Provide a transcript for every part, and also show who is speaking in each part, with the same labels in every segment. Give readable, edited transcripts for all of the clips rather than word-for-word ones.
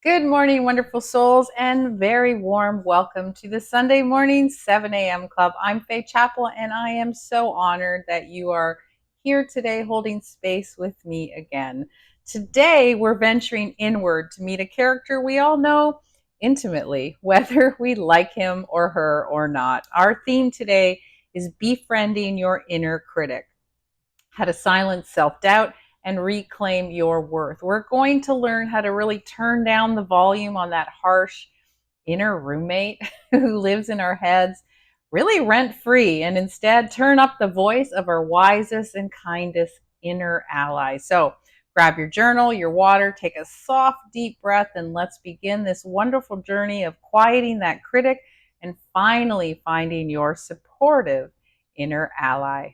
Speaker 1: Good morning, wonderful souls, and very warm welcome to the Sunday morning 7 a.m. club. I'm Faye Chappell, and I am so honored that you are here today holding space with me again. Today, we're venturing inward to meet a character we all know intimately, whether we like him or her or not. Our theme today is befriending your inner critic, how to silence self doubt and reclaim your worth. We're going to learn how to really turn down the volume on that harsh inner roommate who lives in our heads, really rent free, and instead turn up the voice of our wisest and kindest inner ally. So grab your journal, your water, take a soft, deep breath, and let's begin this wonderful journey of quieting that critic and finally finding your supportive inner ally.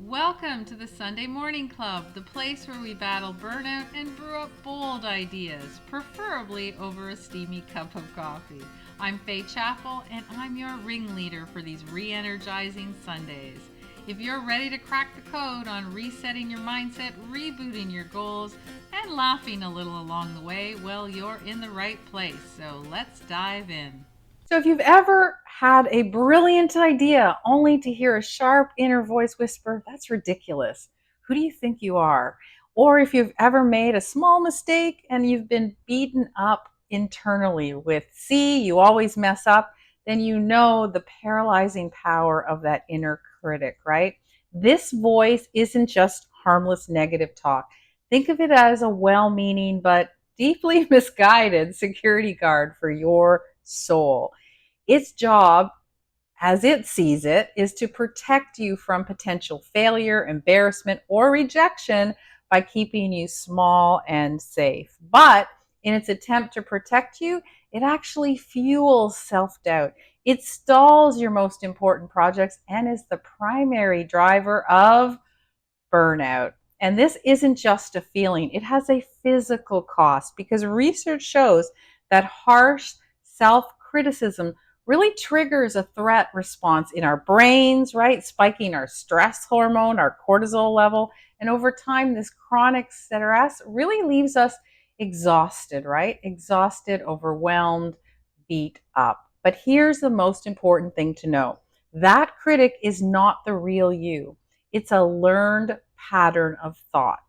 Speaker 2: Welcome to the Sunday Morning Club, the place where we battle burnout and brew up bold ideas, preferably over a steamy cup of coffee. I'm Faye Chappell, and I'm your ringleader for these re-energizing Sundays. If you're ready to crack the code on resetting your mindset, rebooting your goals, and laughing a little along the way, well, you're in the right place. So let's dive in.
Speaker 1: So, if you've ever had a brilliant idea only to hear a sharp inner voice whisper, that's ridiculous. Who do you think you are? Or if you've ever made a small mistake and you've been beaten up internally with, see, you always mess up, then you know the paralyzing power of that inner critic, right? This voice isn't just harmless negative talk. Think of it as a well meaning but deeply misguided security guard for your soul. Its job, as it sees it, is to protect you from potential failure, embarrassment, or rejection by keeping you small and safe. But in its attempt to protect you, it actually fuels self doubt. It stalls your most important projects and is the primary driver of burnout. And this isn't just a feeling, it has a physical cost because research shows that harsh self criticism really triggers a threat response in our brains, right? Spiking our stress hormone, our cortisol level. And over time, this chronic stress really leaves us exhausted, right? Exhausted, overwhelmed, beat up. But here's the most important thing to know: that critic is not the real you. It's a learned pattern of thought.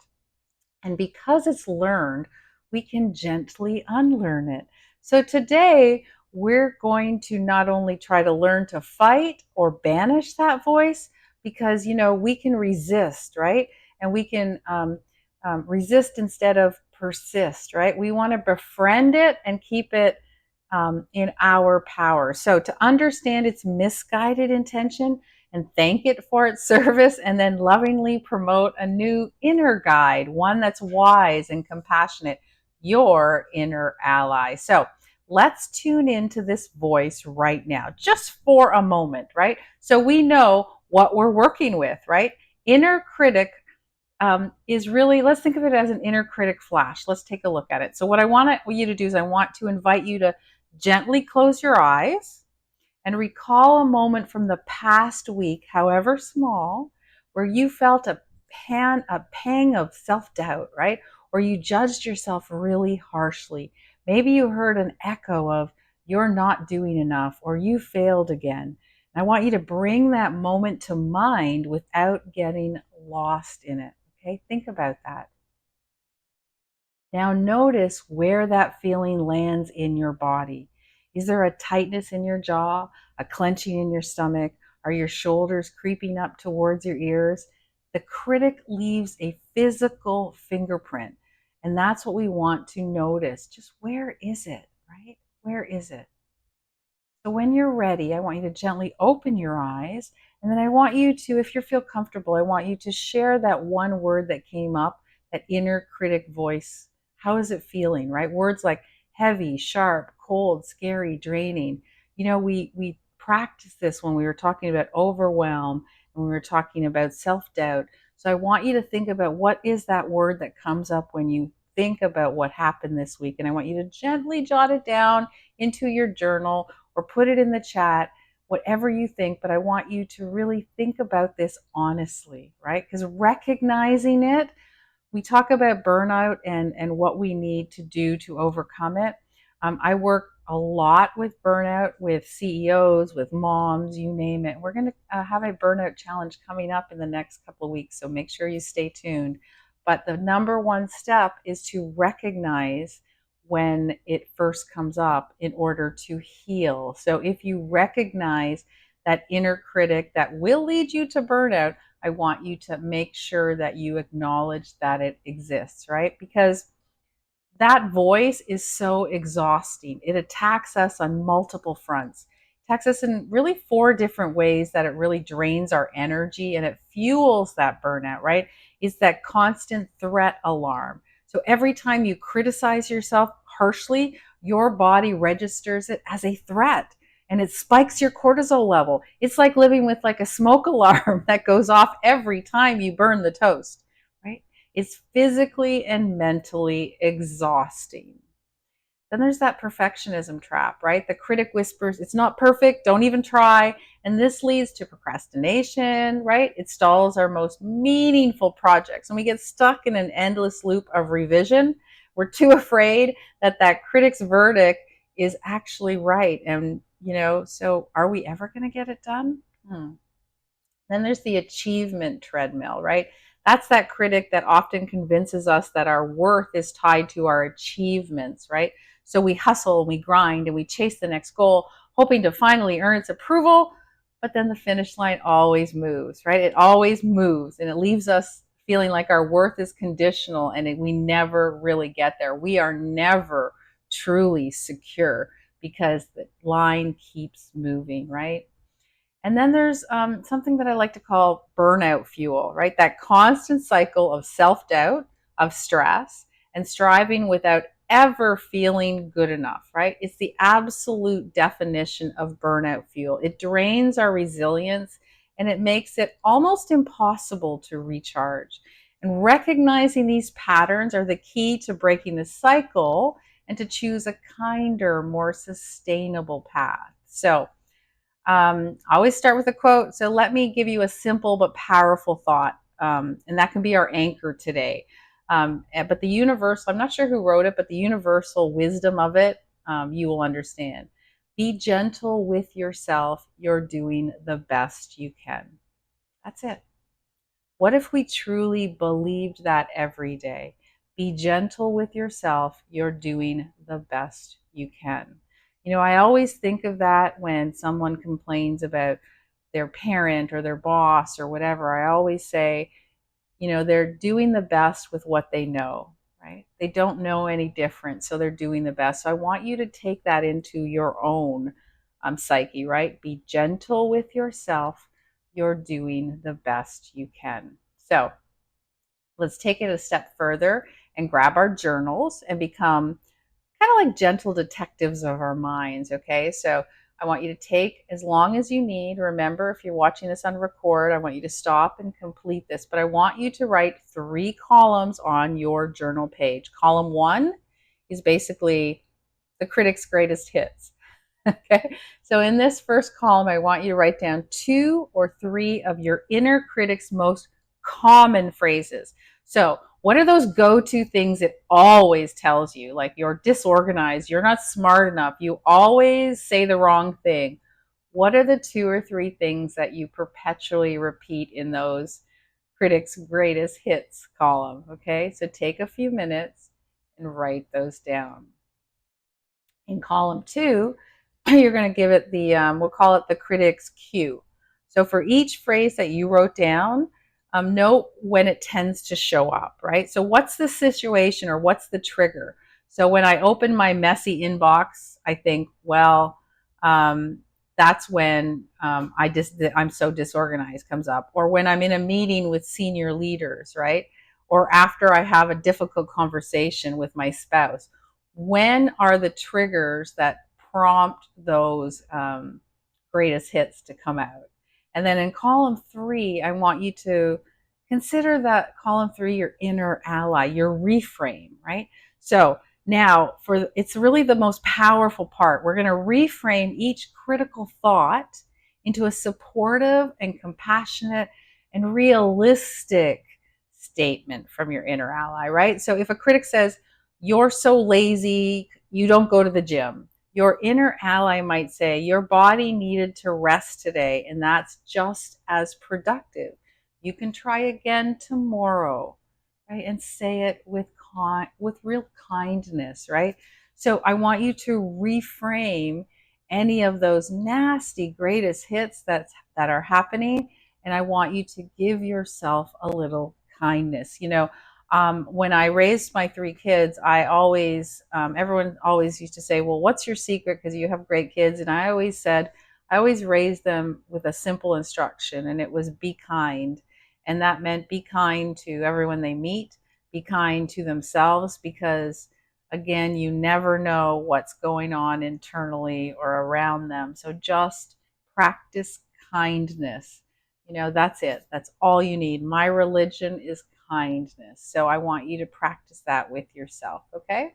Speaker 1: And because it's learned, we can gently unlearn it. So today, we're going to not only try to learn to fight or banish that voice, because, we can resist, right? And we can resist instead of persist, right? We want to befriend it and keep it in our power. So to understand its misguided intention and thank it for its service, and then lovingly promote a new inner guide, one that's wise and compassionate, your inner ally. So let's tune into this voice right now, just for a moment, right? So we know what we're working with, right? Inner critic is really, let's think of it as an inner critic flash. Let's take a look at it. So, what I want you to do is, I want to invite you to gently close your eyes and recall a moment from the past week, however small, where you felt a pang of self doubt, right? Or you judged yourself really harshly. Maybe you heard an echo of, you're not doing enough, or you failed again. And I want you to bring that moment to mind without getting lost in it. Okay, think about that. Now notice where that feeling lands in your body. Is there a tightness in your jaw, a clenching in your stomach? Are your shoulders creeping up towards your ears? The critic leaves a physical fingerprint, and that's what we want to notice. Just where is it, right? Where is it? So when you're ready, I want you to gently open your eyes. And then I want you to, if you feel comfortable, I want you to share that one word that came up, that inner critic voice. How is it feeling, right? Words like heavy, sharp, cold, scary, draining. We practiced this when we were talking about overwhelm and we were talking about self-doubt. So I want you to think about, what is that word that comes up when you think about what happened this week. And I want you to gently jot it down into your journal or put it in the chat, whatever you think. But I want you to really think about this honestly, right? Because recognizing it we talk about burnout and what we need to do to overcome it. I work a lot with burnout, with CEOs, with moms, you name it. We're going to have a burnout challenge coming up in the next couple of weeks, so make sure you stay tuned. But the number one step is to recognize when it first comes up in order to heal. So if you recognize that inner critic that will lead you to burnout, I want you to make sure that you acknowledge that it exists, right? Because that voice is so exhausting. It attacks us on multiple fronts. It attacks us in really four different ways that it really drains our energy and it fuels that burnout, right? It's that constant threat alarm. So every time you criticize yourself harshly, your body registers it as a threat and it spikes your cortisol level. It's like living with like a smoke alarm that goes off every time you burn the toast, right? It's physically and mentally exhausting. Then there's that perfectionism trap, right? The critic whispers, it's not perfect, don't even try. And this leads to procrastination, right? It stalls our most meaningful projects. And we get stuck in an endless loop of revision. We're too afraid that that critic's verdict is actually right. And, so are we ever going to get it done? Then there's the achievement treadmill, right? That's that critic that often convinces us that our worth is tied to our achievements, right? So we hustle and we grind and we chase the next goal, hoping to finally earn its approval. But then the finish line always moves, right? It always moves and it leaves us feeling like our worth is conditional and we never really get there. We are never truly secure because the line keeps moving, right? And then there's something that I like to call burnout fuel, right? That constant cycle of self doubt, of stress, and striving without ever feeling good enough, right? It's the absolute definition of burnout fuel. It drains our resilience and it makes it almost impossible to recharge. And recognizing these patterns are the key to breaking the cycle and to choose a kinder, more sustainable path. So, I always start with a quote. So let me give you a simple but powerful thought. And that can be our anchor today. But the universal, I'm not sure who wrote it, but the universal wisdom of it, you will understand. Be gentle with yourself. You're doing the best you can. That's it. What if we truly believed that every day? Be gentle with yourself. You're doing the best you can. I always think of that when someone complains about their parent or their boss or whatever. I always say, they're doing the best with what they know, right? They don't know any different, so they're doing the best. So I want you to take that into your own psyche, right? Be gentle with yourself. You're doing the best you can. So let's take it a step further and grab our journals and become kind of like gentle detectives of our minds. Okay. So I want you to take as long as you need. Remember, if you're watching this on record, I want you to stop and complete this. But I want you to write 3 columns on your journal page. Column 1 is basically the critic's greatest hits. Okay. So in this first column, I want you to write down 2 or 3 of your inner critic's most common phrases. So what are those go-to things it always tells you? Like you're disorganized, you're not smart enough, you always say the wrong thing. What are the 2 or 3 things that you perpetually repeat in those critic's greatest hits column? Okay. So take a few minutes and write those down. In column 2, you're going to give it we'll call it the critic's cue. So for each phrase that you wrote down, note when it tends to show up, right? So what's the situation or what's the trigger? So when I open my messy inbox, I think, well, that's when I'm so disorganized comes up. Or when I'm in a meeting with senior leaders, right? Or after I have a difficult conversation with my spouse. When are the triggers that prompt those greatest hits to come out? And then in column 3, I want you to consider that column 3 your inner ally, your reframe, right? So now it's really the most powerful part. We're going to reframe each critical thought into a supportive and compassionate and realistic statement from your inner ally, right? So if a critic says, "You're so lazy, you don't go to the gym," your inner ally might say, "Your body needed to rest today, and that's just as productive. You can try again tomorrow," right? And say it with real kindness, right? So I want you to reframe any of those nasty greatest hits that are happening, and I want you to give yourself a little kindness. When I raised my three kids, I always everyone always used to say, "Well, what's your secret? Because you have great kids." And I always said, I always raised them with a simple instruction, and it was be kind. And that meant be kind to everyone they meet, be kind to themselves, because again, you never know what's going on internally or around them. So just practice kindness. That's it. That's all you need. My religion is kindness. So I want you to practice that with yourself, okay?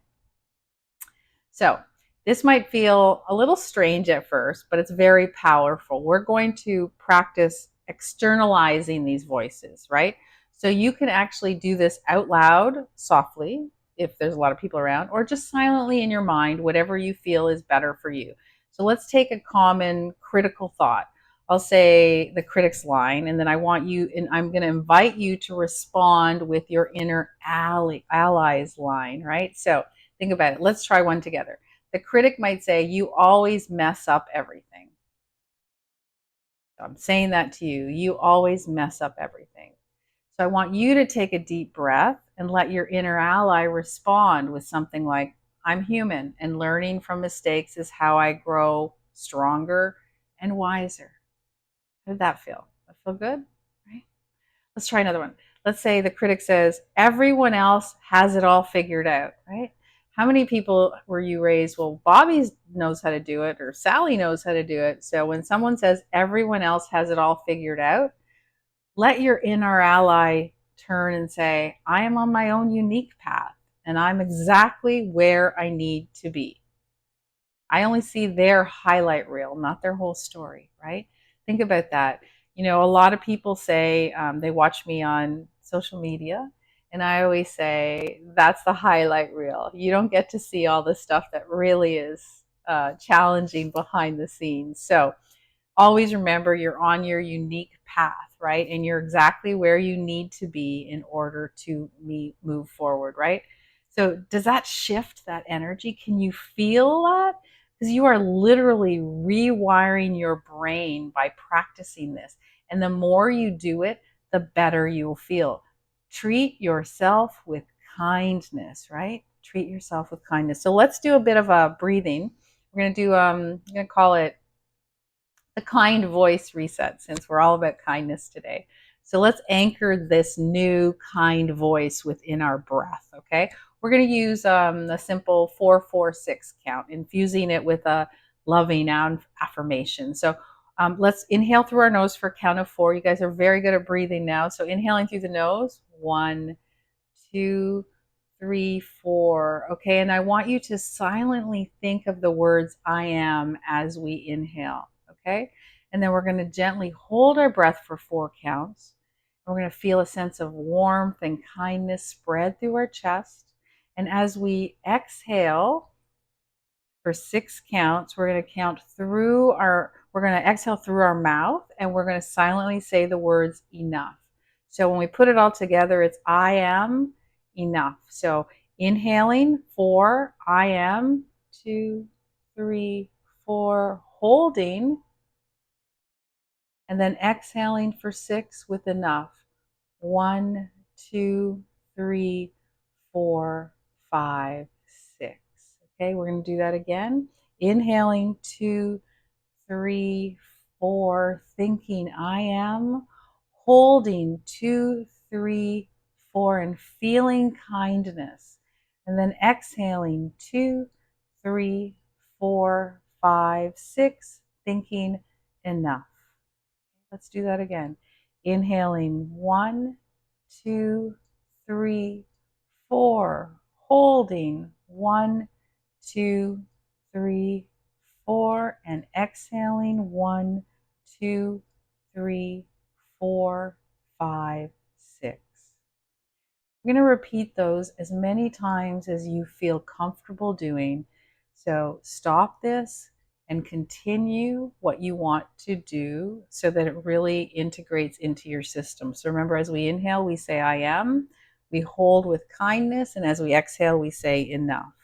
Speaker 1: So this might feel a little strange at first, but it's very powerful. We're going to practice externalizing these voices, right? So you can actually do this out loud, softly, if there's a lot of people around, or just silently in your mind, whatever you feel is better for you. So let's take a common critical thought. I'll say the critic's line, and then I'm going to invite you to respond with your inner ally's line, right? So think about it. Let's try one together. The critic might say, "You always mess up everything." So I'm saying that to you. You always mess up everything. So I want you to take a deep breath and let your inner ally respond with something like, "I'm human, and learning from mistakes is how I grow stronger and wiser." How did that feel? That feel good? Right? Let's try another one. Let's say the critic says, "Everyone else has it all figured out," right? How many people were you raised, "Well, Bobby knows how to do it," or "Sally knows how to do it"? So when someone says everyone else has it all figured out, let your inner ally turn and say, "I am on my own unique path, and I'm exactly where I need to be." I only see their highlight reel, not their whole story, right? Think about that. A lot of people say they watch me on social media, and I always say that's the highlight reel. You don't get to see all the stuff that really is challenging behind the scenes. So always remember you're on your unique path, right? And you're exactly where you need to be in order to move forward, right? So, does that shift that energy? Can you feel that? Because you are literally rewiring your brain by practicing this. And the more you do it, the better you'll feel. Treat yourself with kindness, right? Treat yourself with kindness. So, let's do a bit of a breathing. We're going to do, I'm going to call it the kind voice reset, since we're all about kindness today. So let's anchor this new kind voice within our breath, okay? We're going to use a simple 4-4-6 count, infusing it with a loving affirmation. So let's inhale through our nose for a count of 4. You guys are very good at breathing now. So inhaling through the nose, 1, 2, 3, 4. Okay, and I want you to silently think of the words "I am" as we inhale. Okay, and then we're going to gently hold our breath for 4 counts. We're going to feel a sense of warmth and kindness spread through our chest. And as we exhale, for 6 counts. We're going to exhale through our mouth, and we're going to silently say the words enough. So when we put it all together, it's I am enough. So inhaling 4, I am, 2, 3, 4, holding, and then exhaling for 6 with enough. 1, 2, 3, 4, 5, 6. Okay, we're going to do that again. Inhaling 2, 3, 4, thinking I am, holding 2, 3, 4, and feeling kindness. And then exhaling 2, 3, 4, 5, 6, thinking enough. Let's do that again. Inhaling 1, 2, 3, 4. Holding 1, 2, 3, 4. And exhaling 1, 2, 3, 4, 5, 6. You're going to repeat those as many times as you feel comfortable doing. So stop this and continue what you want to do so that it really integrates into your system. So remember, as we inhale, we say, I am. We hold with kindness. And as we exhale, we say, enough.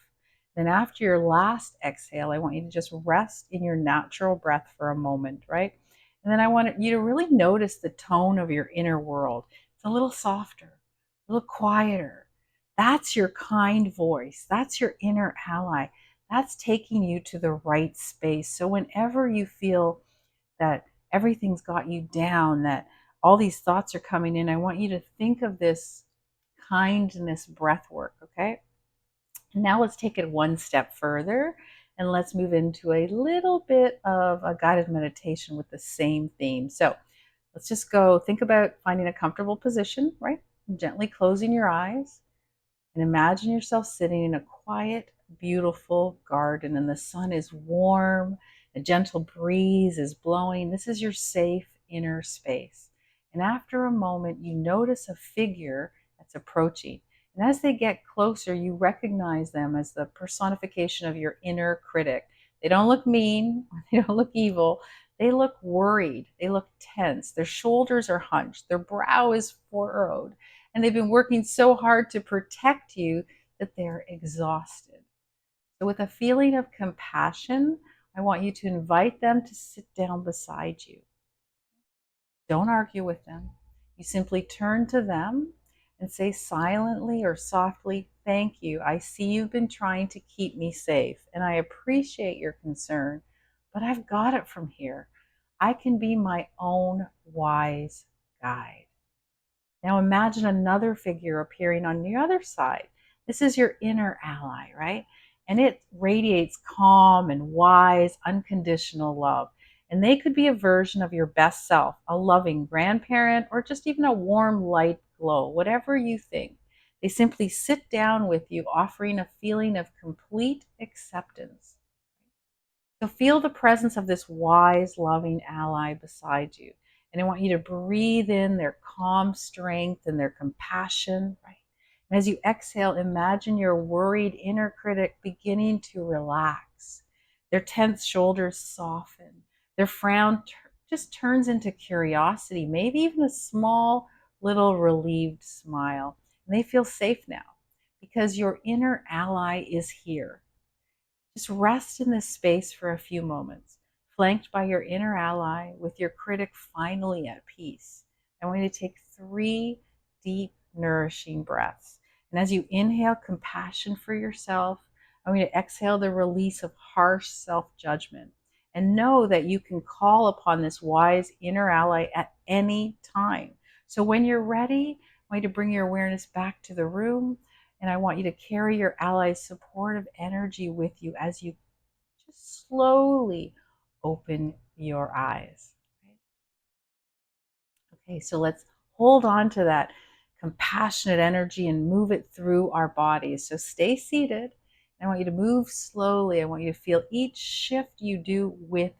Speaker 1: Then after your last exhale, I want you to just rest in your natural breath for a moment, right? And then I want you to really notice the tone of your inner world. It's a little softer, a little quieter. That's your kind voice. That's your inner ally. That's taking you to the right space. So whenever you feel that everything's got you down, that all these thoughts are coming in, I want you to think of this kindness breath work, okay? And now let's take it one step further and let's move into a little bit of a guided meditation with the same theme. So let's just go think about finding a comfortable position, right? Gently closing your eyes and imagine yourself sitting in a quiet, beautiful garden, and the sun is warm, a gentle breeze is blowing. This is your safe inner space. And after a moment, you notice a figure that's approaching. And as they get closer, you recognize them as the personification of your inner critic. They don't look mean, they don't look evil. They look worried, they look tense. Their shoulders are hunched, their brow is furrowed, and they've been working so hard to protect you that they're exhausted. So, with a feeling of compassion, I want you to invite them to sit down beside you. Don't argue with them. You simply turn to them and say silently or softly, thank you. I see you've been trying to keep me safe, and I appreciate your concern, but I've got it from here. I can be my own wise guide. Now imagine another figure appearing on the other side. This is your inner ally, right? And it radiates calm and wise, unconditional love. And they could be a version of your best self, a loving grandparent, or just even a warm light glow, whatever you think. They simply sit down with you, offering a feeling of complete acceptance. So feel the presence of this wise, loving ally beside you. And I want you to breathe in their calm strength and their compassion, right? And as you exhale, imagine your worried inner critic beginning to relax. Their tense shoulders soften. Their frown just turns into curiosity, maybe even a small, little relieved smile. And they feel safe now because your inner ally is here. Just rest in this space for a few moments, flanked by your inner ally, with your critic finally at peace. I want you to take 3 deep, nourishing breaths. And as you inhale compassion for yourself, I want you to exhale the release of harsh self judgment. And know that you can call upon this wise inner ally at any time. So when you're ready, I want you to bring your awareness back to the room, and I want you to carry your ally's supportive energy with you as you just slowly open your eyes. Okay, so let's hold on to that compassionate energy and move it through our bodies. So stay seated. I want you to move slowly. I want you to feel each shift you do with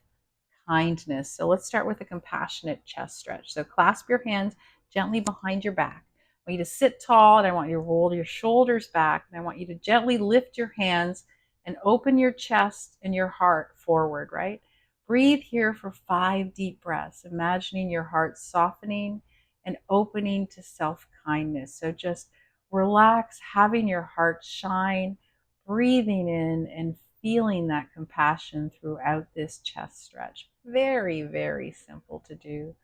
Speaker 1: kindness. So let's start with a compassionate chest stretch. So clasp your hands gently behind your back. I want you to sit tall, and I want you to roll your shoulders back. And I want you to gently lift your hands and open your chest and your heart forward, right? Breathe here for 5 deep breaths, imagining your heart softening and opening to self kindness. So just relax, having your heart shine, breathing in and feeling that compassion throughout this chest stretch. Very, very simple to do.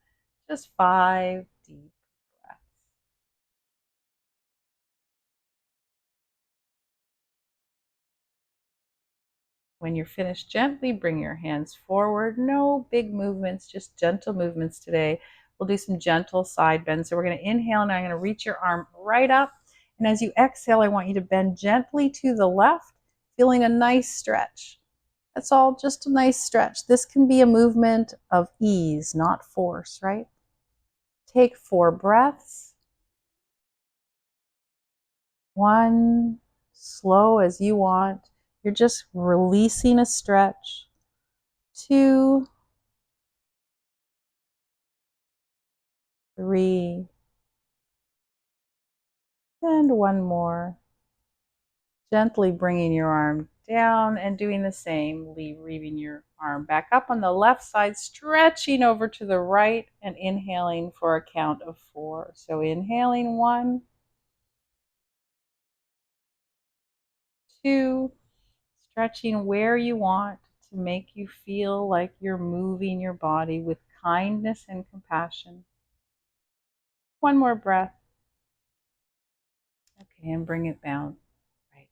Speaker 1: Just 5 deep breaths. When you're finished, gently bring your hands forward. No big movements, just gentle movements today. We'll do some gentle side bends. So we're going to inhale, and I'm going to reach your arm right up. And as you exhale, I want you to bend gently to the left, feeling a nice stretch. That's all, just a nice stretch. This can be a movement of ease, not force, right? Take 4 breaths. 1, slow as you want. You're just releasing a stretch. 2, 3, And one more. Gently bringing your arm down and doing the same, leaving your arm back up on the left side, stretching over to the right and inhaling for a count of 4. So inhaling 1, 2, stretching where you want to make you feel like you're moving your body with kindness and compassion. One more breath. Okay, and bring it down. Right.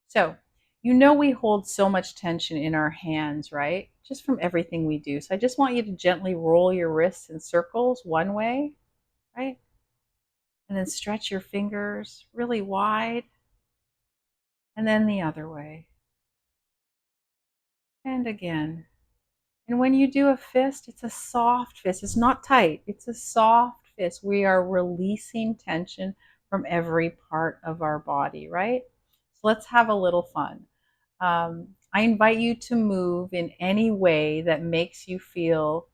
Speaker 1: So, we hold so much tension in our hands, right? Just from everything we do. So, I just want you to gently roll your wrists in circles one way, right? And then stretch your fingers really wide, and then the other way. And again. And when you do a fist, it's a soft fist. It's not tight, it's a soft fist. We are releasing tension from every part of our body, right? So, let's have a little fun. I invite you to move in any way that makes you feel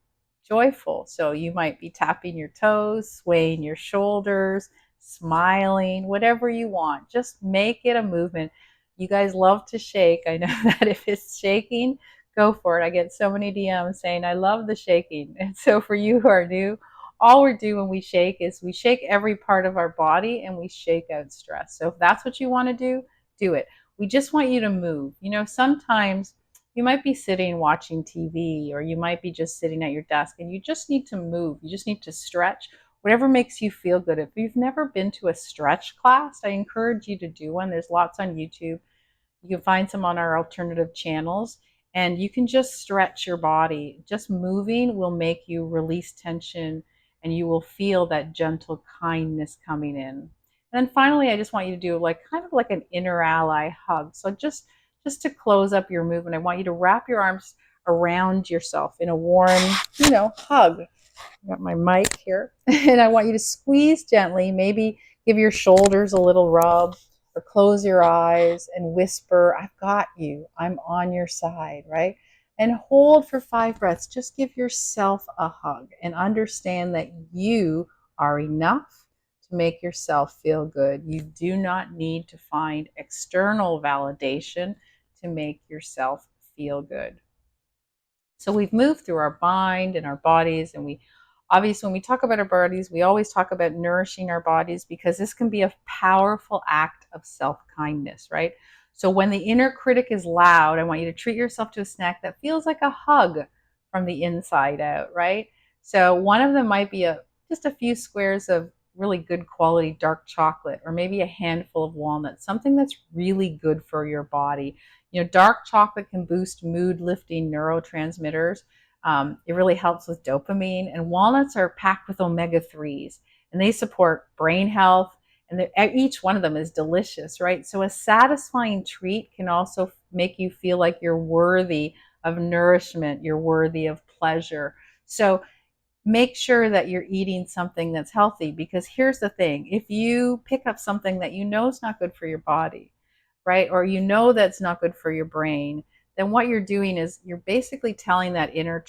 Speaker 1: joyful. So you might be tapping your toes, swaying your shoulders, smiling, whatever you want. Just make it a movement. You guys love to shake. I know that if it's shaking, go for it. I get so many DMs saying, I love the shaking. And so for you who are new, all we do when we shake is we shake every part of our body and we shake out stress. So if that's what you want to do it. We just want you to move. Sometimes you might be sitting watching TV, or you might be just sitting at your desk and you just need to move. You just need to stretch, whatever makes you feel good. If you've never been to a stretch class, I encourage you to do one. There's lots on YouTube. You can find some on our alternative channels, and you can just stretch your body. Just moving will make you release tension, and you will feel that gentle kindness coming in. And then finally, I just want you to do like kind of like an inner ally hug. So just to close up your movement, I want you to wrap your arms around yourself in a warm, hug. I got my mic here, and I want you to squeeze gently, maybe give your shoulders a little rub, or close your eyes and whisper, I've got you, I'm on your side, right? And hold for 5 breaths. Just give yourself a hug and understand that you are enough to make yourself feel good. You do not need to find external validation to make yourself feel good. So we've moved through our mind and our bodies, and we obviously, when we talk about our bodies, we always talk about nourishing our bodies, because this can be a powerful act of self-kindness, right? So when the inner critic is loud, I want you to treat yourself to a snack that feels like a hug from the inside out, right? So one of them might be just a few squares of really good quality dark chocolate, or maybe a handful of walnuts, something that's really good for your body. Dark chocolate can boost mood lifting neurotransmitters. It really helps with dopamine, and walnuts are packed with omega 3s, and they support brain health. And each one of them is delicious, right? So a satisfying treat can also make you feel like you're worthy of nourishment, you're worthy of pleasure. So make sure that you're eating something that's healthy, because here's the thing: if you pick up something that you know is not good for your body, right, or that's not good for your brain, then what you're doing is you're basically telling that inner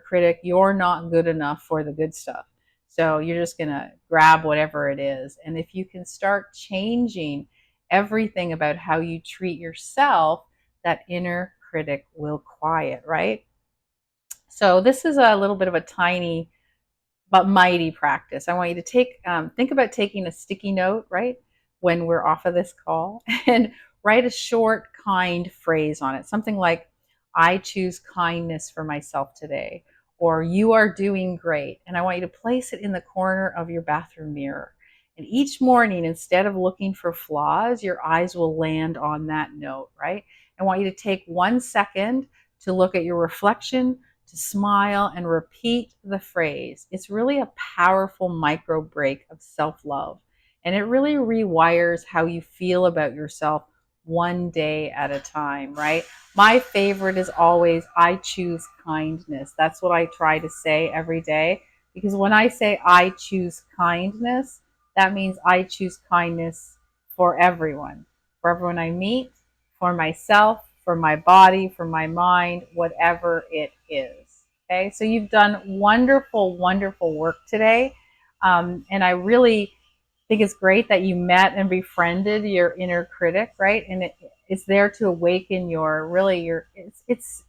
Speaker 1: critic you're not good enough for the good stuff. So you're just going to grab whatever it is. And if you can start changing everything about how you treat yourself, that inner critic will quiet, right? So this is a little bit of a tiny but mighty practice. I want you to think about taking a sticky note, right, when we're off of this call, and write a short, kind phrase on it. Something like, I choose kindness for myself today, or you are doing great. And I want you to place it in the corner of your bathroom mirror. And each morning, instead of looking for flaws, your eyes will land on that note, right? I want you to take 1 second to look at your reflection, to smile, and repeat the phrase. It's really a powerful micro break of self love. And it really rewires how you feel about yourself one day at a time, right? My favorite is always, I choose kindness. That's what I try to say every day. Because when I say I choose kindness, that means I choose kindness for everyone I meet, for myself, for my body, for my mind, whatever it is. Okay, so you've done wonderful, wonderful work today. And I really think it's great that you met and befriended your inner critic, right? And it's there to awaken your really your it's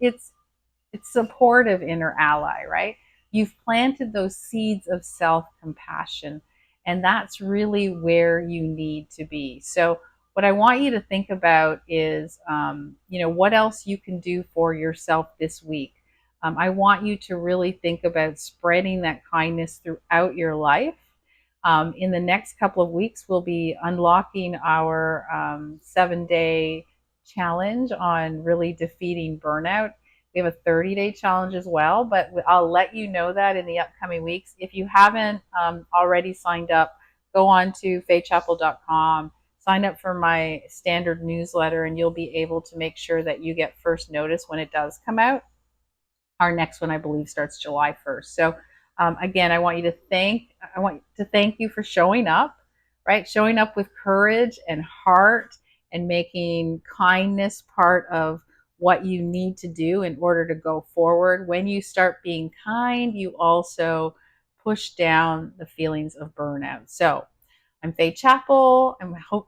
Speaker 1: supportive inner ally, right? You've planted those seeds of self compassion, and that's really where you need to be. So, what I want you to think about is, what else you can do for yourself this week. I want you to really think about spreading that kindness throughout your life. In the next couple of weeks, we'll be unlocking our 7-day challenge on really defeating burnout. We have a 30-day challenge as well, but I'll let you know that in the upcoming weeks. If you haven't already signed up, go on to faychappell.com, sign up for my standard newsletter, and you'll be able to make sure that you get first notice when it does come out. Our next one, I believe, starts July 1st. So again, I want to thank you for showing up, right? Showing up with courage and heart and making kindness part of what you need to do in order to go forward. When you start being kind, you also push down the feelings of burnout. So I'm Faye Chappell.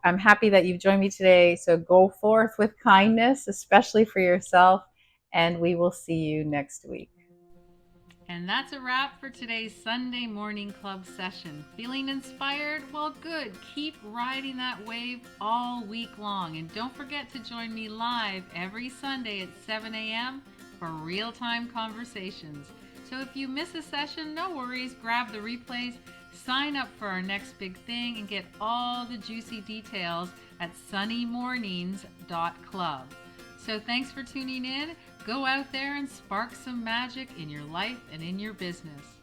Speaker 1: I'm happy that you've joined me today. So go forth with kindness, especially for yourself, and we will see you next week.
Speaker 2: And that's a wrap for today's Sunday Morning Club session. Feeling inspired? Well, good. Keep riding that wave all week long. And don't forget to join me live every Sunday at 7 a.m. for real-time conversations. So if you miss a session, no worries. Grab the replays, sign up for our next big thing, and get all the juicy details at sunnymornings.club. So thanks for tuning in. Go out there and spark some magic in your life and in your business.